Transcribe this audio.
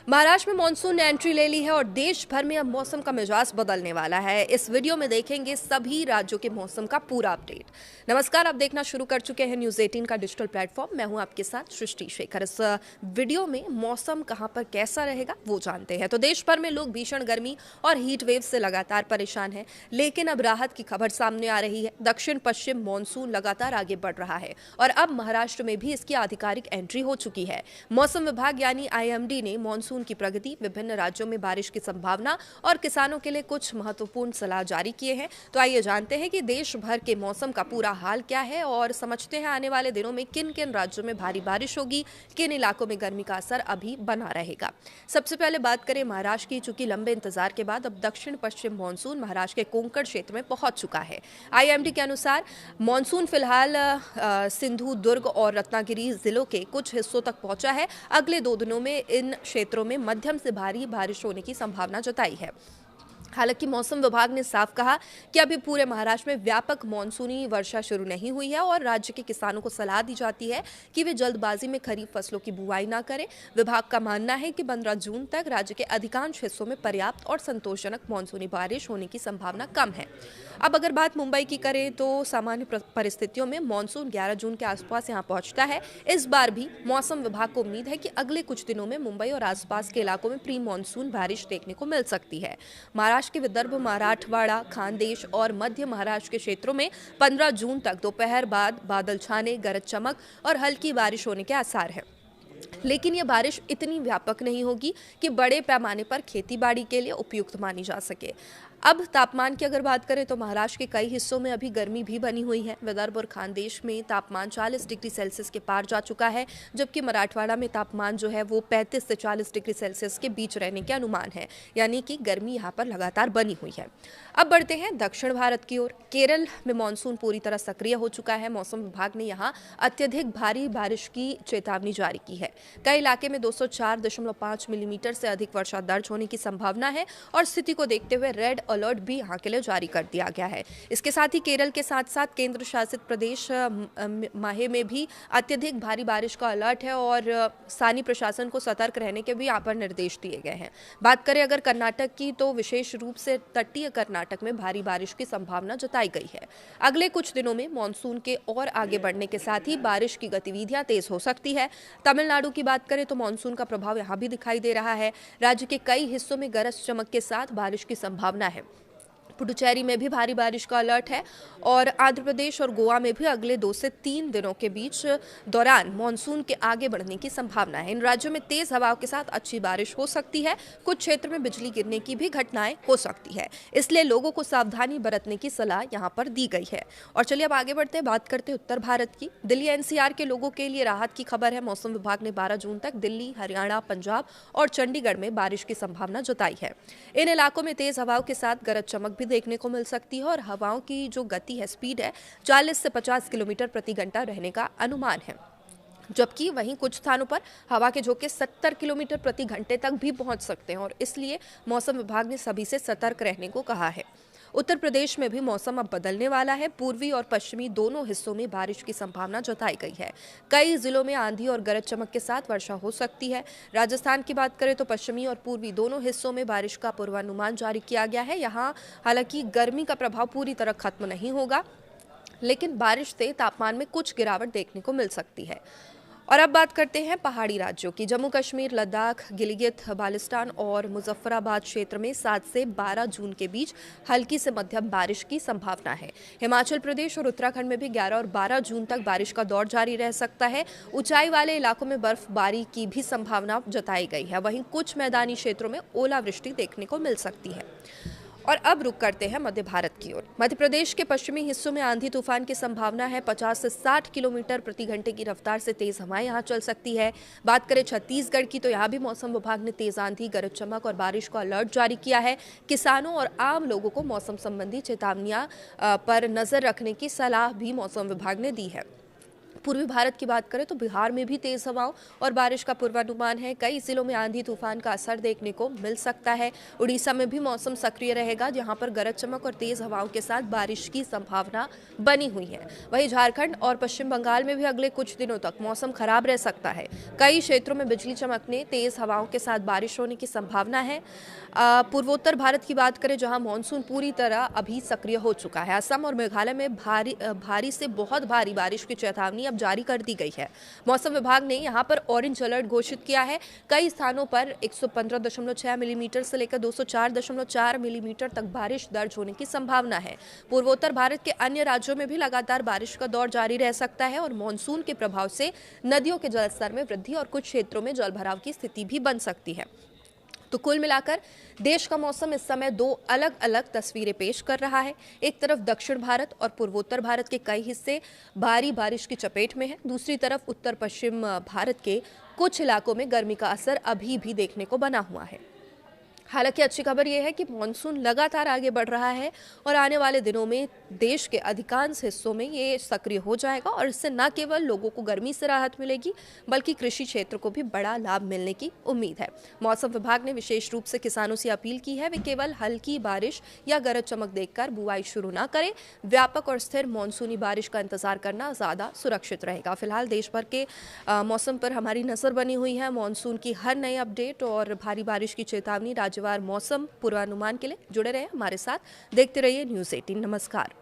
महाराष्ट्र में मानसून ने एंट्री ले ली है और देश भर में अब मौसम का मिजाज बदलने वाला है। इस वीडियो में देखेंगे सभी राज्यों के मौसम का पूरा अपडेट। नमस्कार, आप देखना शुरू कर चुके हैं न्यूज़ 18 का डिजिटल प्लेटफॉर्म। मैं हूं आपके साथ सृष्टि शेखर। इस वीडियो में मौसम कहां पर कैसा रहेगा वो जानते हैं। तो देश भर में लोग भीषण गर्मी और हीट वेव से लगातार परेशान हैं, लेकिन अब राहत की खबर सामने आ रही है। दक्षिण पश्चिम मानसून लगातार आगे बढ़ रहा है और अब महाराष्ट्र में भी इसकी आधिकारिक एंट्री हो चुकी है। मौसम विभाग यानी IMD ने मानसून की प्रगति, विभिन्न राज्यों में बारिश की संभावना और किसानों के लिए कुछ महत्वपूर्ण सलाह जारी किए हैं। तो आइए जानते हैं कि देश भर के मौसम का पूरा हाल क्या है और समझते हैं आने वाले दिनों में किन किन राज्यों में भारी बारिश होगी, किन इलाकों में गर्मी का असर अभी बना रहेगा। सबसे पहले बात करें महाराष्ट्र की। चूंकि लंबे इंतजार के बाद अब दक्षिण पश्चिम मानसून महाराष्ट्र के कोंकण क्षेत्र में पहुंच चुका है। IMD के अनुसार मानसून फिलहाल सिंधु, दुर्ग और रत्नागिरी जिलों के कुछ हिस्सों तक पहुंचा है। अगले 2 दिनों में इन क्षेत्रों में मध्यम से भारी बारिश होने की संभावना जताई है। हालांकि मौसम विभाग ने साफ कहा कि अभी पूरे महाराष्ट्र में व्यापक मानसूनी वर्षा शुरू नहीं हुई है और राज्य के किसानों को सलाह दी जाती है कि वे जल्दबाजी में खरीफ फसलों की बुआई ना करें। विभाग का मानना है कि 15 जून तक राज्य के अधिकांश हिस्सों में पर्याप्त और संतोषजनक मानसूनी बारिश होने की संभावना कम है। अब अगर बात मुंबई की करें तो सामान्य परिस्थितियों में मानसून 11 जून के आसपास यहां पहुंचता है। इस बार भी मौसम विभाग को उम्मीद है कि अगले कुछ दिनों में मुंबई और आसपास के इलाकों में प्री मानसून बारिश देखने को मिल सकती है। महाराष्ट्र के विदर्भ, मराठवाड़ा, खानदेश और मध्य महाराष्ट्र के क्षेत्रों में 15 जून तक दोपहर बाद बादल छाने, गरज चमक और हल्की बारिश होने के आसार हैं। लेकिन यह बारिश इतनी व्यापक नहीं होगी कि बड़े पैमाने पर खेतीबाड़ी के लिए उपयुक्त मानी जा सके। अब तापमान की अगर बात करें तो महाराष्ट्र के कई हिस्सों में अभी गर्मी भी बनी हुई है। विदर्भ और खानदेश में तापमान 40 डिग्री सेल्सियस के पार जा चुका है, जबकि मराठवाड़ा में तापमान जो है वो 35 से 40 डिग्री सेल्सियस के बीच रहने के अनुमान है, यानी कि गर्मी यहाँ पर लगातार बनी हुई है। अब बढ़ते हैं दक्षिण भारत की ओर। केरल में मानसून पूरी तरह सक्रिय हो चुका है। मौसम विभाग ने यहाँ अत्यधिक भारी बारिश की चेतावनी जारी की है। कई इलाके में 204.5 मिलीमीटर से अधिक वर्षा दर्ज होने की संभावना है और स्थिति को देखते हुए रेड अलर्ट भी यहाँ के लिए जारी कर दिया गया है। इसके साथ ही केरल के साथ साथ केंद्र शासित प्रदेश माहे में भी अत्यधिक भारी बारिश का अलर्ट है और स्थानीय प्रशासन को सतर्क रहने के भी यहाँ पर निर्देश दिए गए हैं। बात करें अगर कर्नाटक की तो विशेष रूप से तटीय कर्नाटक में भारी बारिश की संभावना जताई गई है। अगले कुछ दिनों में मानसून के और आगे बढ़ने के साथ ही बारिश की गतिविधियां तेज हो सकती है। तमिलनाडु की बात करें तो मानसून का प्रभाव यहाँ भी दिखाई दे रहा है। राज्य के कई हिस्सों में गरज चमक के साथ बारिश की संभावना है। पुडुचेरी में भी भारी बारिश का अलर्ट है और आंध्र प्रदेश और गोवा में भी अगले 2 से 3 दिनों के बीच दौरान मानसून के आगे बढ़ने की संभावना है। इन राज्यों में तेज हवाओं के साथ अच्छी बारिश हो सकती है। कुछ क्षेत्र में बिजली गिरने की भी घटनाएं हो सकती है, इसलिए लोगों को सावधानी बरतने की सलाह यहाँ पर दी गई है। और चलिए अब आगे बढ़ते हैं, बात करते हैं उत्तर भारत की। दिल्ली NCR के लोगों के लिए राहत की खबर है। मौसम विभाग ने 12 जून तक दिल्ली, हरियाणा, पंजाब और चंडीगढ़ में बारिश की संभावना जताई है। इन इलाकों में तेज हवाओं के साथ गरज चमक भी देखने को मिल सकती है और हवाओं की जो गति है, स्पीड है, 40 से 50 किलोमीटर प्रति घंटा रहने का अनुमान है। जबकि वहीं कुछ स्थानों पर हवा के झोंके 70 किलोमीटर प्रति घंटे तक भी पहुंच सकते हैं और इसलिए मौसम विभाग ने सभी से सतर्क रहने को कहा है। उत्तर प्रदेश में भी मौसम अब बदलने वाला है। पूर्वी और पश्चिमी दोनों हिस्सों में बारिश की संभावना जताई गई है। कई जिलों में आंधी और गरज चमक के साथ वर्षा हो सकती है। राजस्थान की बात करें तो पश्चिमी और पूर्वी दोनों हिस्सों में बारिश का पूर्वानुमान जारी किया गया है। यहाँ हालांकि गर्मी का प्रभाव पूरी तरह खत्म नहीं होगा, लेकिन बारिश से तापमान में कुछ गिरावट देखने को मिल सकती है। और अब बात करते हैं पहाड़ी राज्यों की। जम्मू कश्मीर, लद्दाख, गिलगित बाल्टिस्तान और मुजफ्फराबाद क्षेत्र में 7 से 12 जून के बीच हल्की से मध्यम बारिश की संभावना है। हिमाचल प्रदेश और उत्तराखंड में भी 11 और 12 जून तक बारिश का दौर जारी रह सकता है। ऊंचाई वाले इलाकों में बर्फबारी की भी संभावना जताई गई है। वहीं कुछ मैदानी क्षेत्रों में ओलावृष्टि देखने को मिल सकती है। और अब रुक करते हैं मध्य भारत की ओर। मध्य प्रदेश के पश्चिमी हिस्सों में आंधी तूफान की संभावना है। 50 से 60 किलोमीटर प्रति घंटे की रफ्तार से तेज हवाएं यहां चल सकती है। बात करें छत्तीसगढ़ की तो यहां भी मौसम विभाग ने तेज आंधी, गरज चमक और बारिश का अलर्ट जारी किया है। किसानों और आम लोगों को मौसम संबंधी चेतावनियां पर नजर रखने की सलाह भी मौसम विभाग ने दी है। पूर्वी भारत की बात करें तो बिहार में भी तेज हवाओं और बारिश का पूर्वानुमान है। कई जिलों में आंधी तूफान का असर देखने को मिल सकता है। उड़ीसा में भी मौसम सक्रिय रहेगा, जहां पर गरज चमक और तेज हवाओं के साथ बारिश की संभावना बनी हुई है। वहीं झारखंड और पश्चिम बंगाल में भी अगले कुछ दिनों तक मौसम खराब रह सकता है। कई क्षेत्रों में बिजली चमकने, तेज हवाओं के साथ बारिश होने की संभावना है। पूर्वोत्तर भारत की बात करें, जहां मानसून पूरी तरह अभी सक्रिय हो चुका है। असम और मेघालय में भारी से बहुत भारी बारिश की चेतावनी अब जारी कर दी गई है। मौसम विभाग ने यहां पर ऑरेंज अलर्ट घोषित किया है। कई स्थानों पर 115.6 मिलीमीटर से लेकर 204.4 मिलीमीटर तक बारिश दर्ज होने की संभावना है। पूर्वोत्तर भारत के अन्य राज्यों में भी लगातार बारिश का दौर जारी रह सकता है और मानसून के प्रभाव से नदियों के जलस्तर में वृद्धि और कुछ क्षेत्रों में जलभराव की स्थिति भी बन सकती है। तो कुल मिलाकर देश का मौसम इस समय दो अलग अलग तस्वीरें पेश कर रहा है। एक तरफ दक्षिण भारत और पूर्वोत्तर भारत के कई हिस्से भारी बारिश की चपेट में हैं। दूसरी तरफ उत्तर पश्चिम भारत के कुछ इलाकों में गर्मी का असर अभी भी देखने को बना हुआ है। हालांकि अच्छी खबर यह है कि मानसून लगातार आगे बढ़ रहा है और आने वाले दिनों में देश के अधिकांश हिस्सों में ये सक्रिय हो जाएगा और इससे न केवल लोगों को गर्मी से राहत मिलेगी, बल्कि कृषि क्षेत्र को भी बड़ा लाभ मिलने की उम्मीद है। मौसम विभाग ने विशेष रूप से किसानों से अपील की है वे केवल हल्की बारिश या गरज चमक देखकर बुआई शुरू न करें। व्यापक और स्थिर मानसूनी बारिश का इंतजार करना ज्यादा सुरक्षित रहेगा। फिलहाल देश भर के मौसम पर हमारी नजर बनी हुई है। मानसून की हर नई अपडेट और भारी बारिश की चेतावनी, राज्यवार मौसम पूर्वानुमान के लिए जुड़े रहे हमारे साथ। देखते रहिए न्यूज़ 18। नमस्कार।